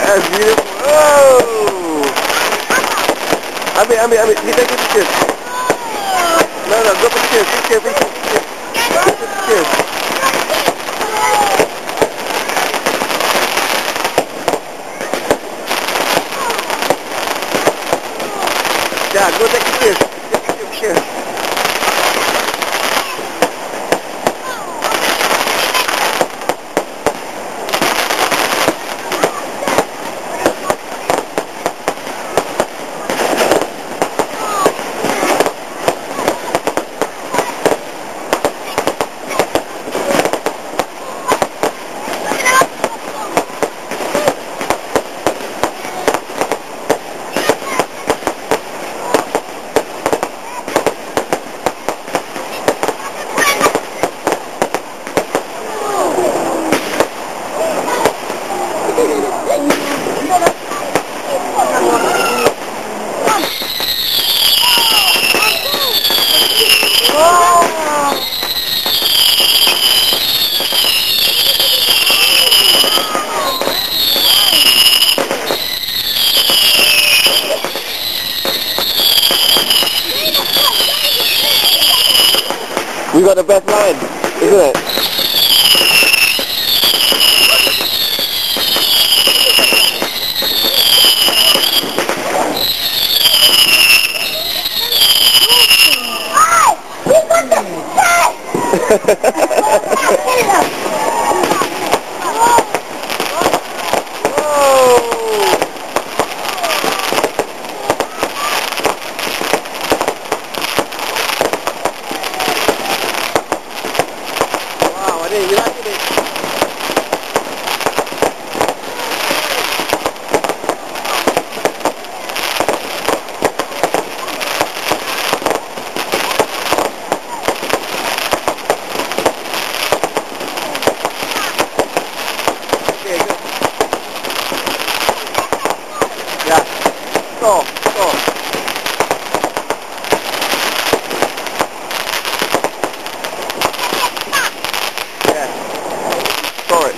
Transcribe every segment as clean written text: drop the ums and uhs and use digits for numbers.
That's beautiful. Oh! Ambil. Kita ke picture. No, go picture. Picture. Yeah, go take pictures. Picture. We got the best line, isn't it? You like it? Okay, good. Yeah. Go. Store it.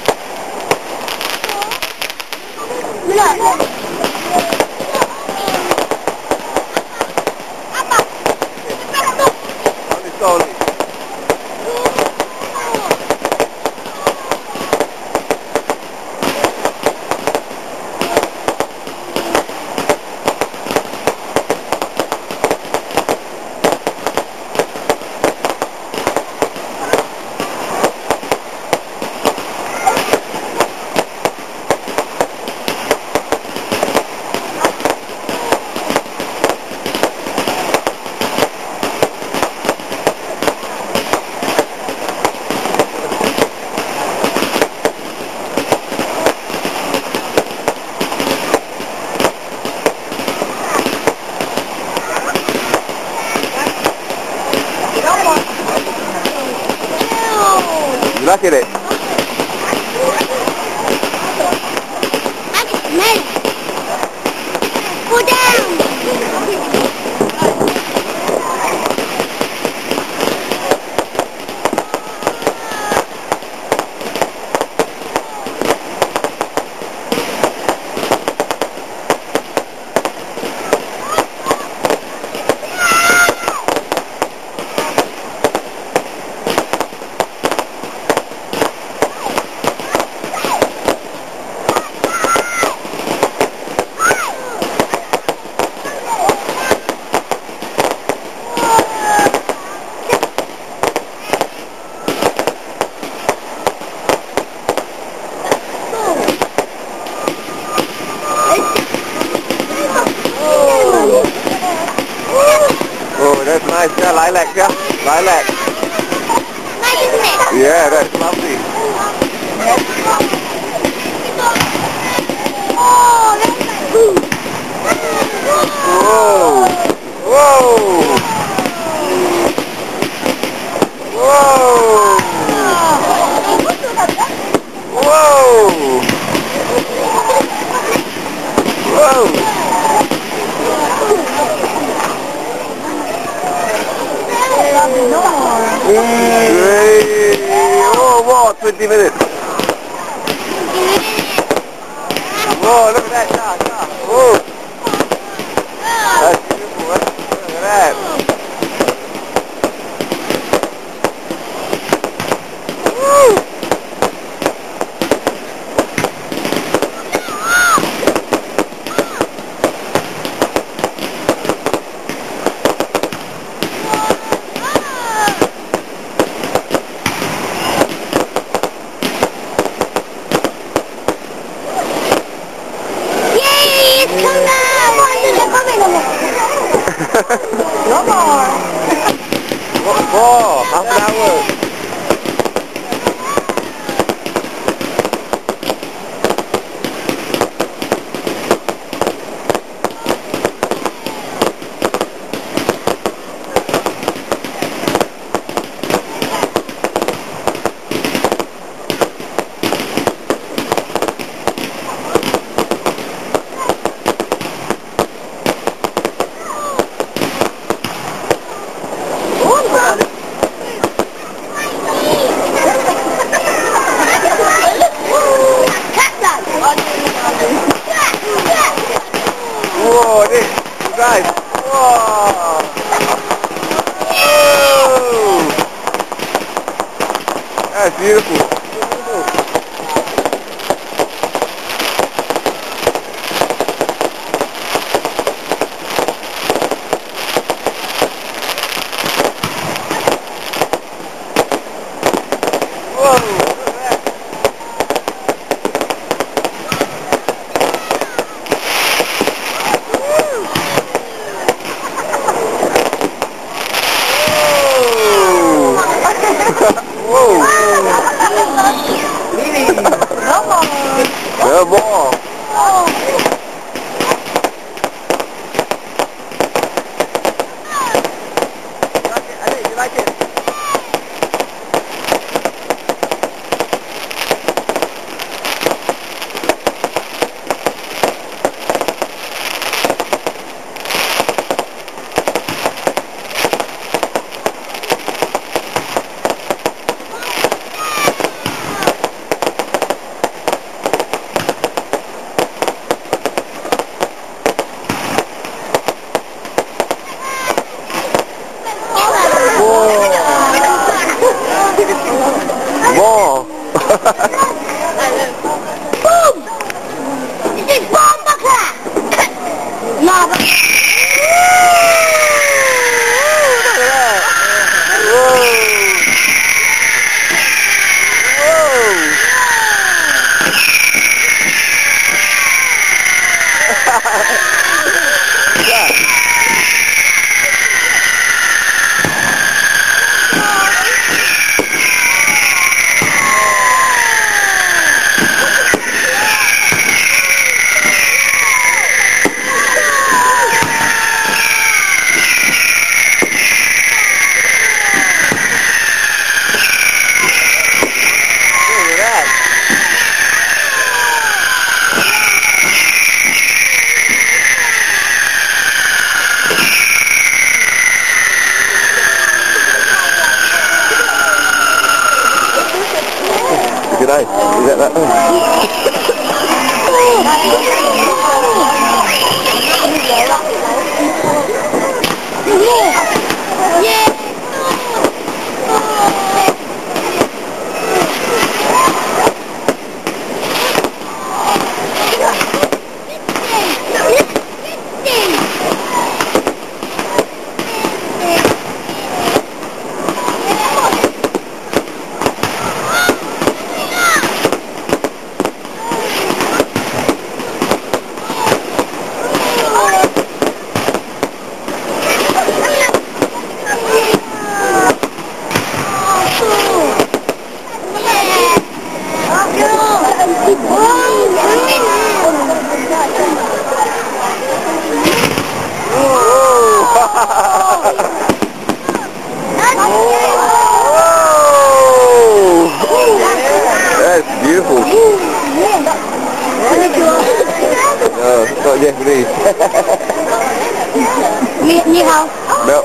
Slowly. You like it? Go down. Oh, that's nice. Yeah, lilac. Yeah, lilac. Nice, isn't it? Yeah, that's lovely. Oh, that's nice. Whoa! Whoa! Whoa! Whoa! Whoa! Oh, wow, 20 minutes. Whoa, look at that shot. Whoa. That's beautiful. Look at that. Woo. No more. What for? How did that work? Whoa, this, you guys. Whoa. Whoa. That's beautiful. Whoa. Whoa! Come on! You like it? More. Boom! This is Bonfire! No, but... Good night. Is that That's beautiful. No, it's not Japanese. Ni hao. Bel.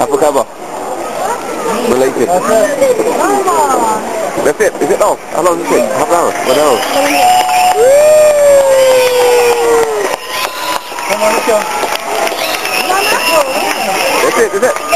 Apa khabar? Malaysia. That's it. Is it off? How long does it take? Half an hour? 1 hour? Come on, let's go. That's it. Is it?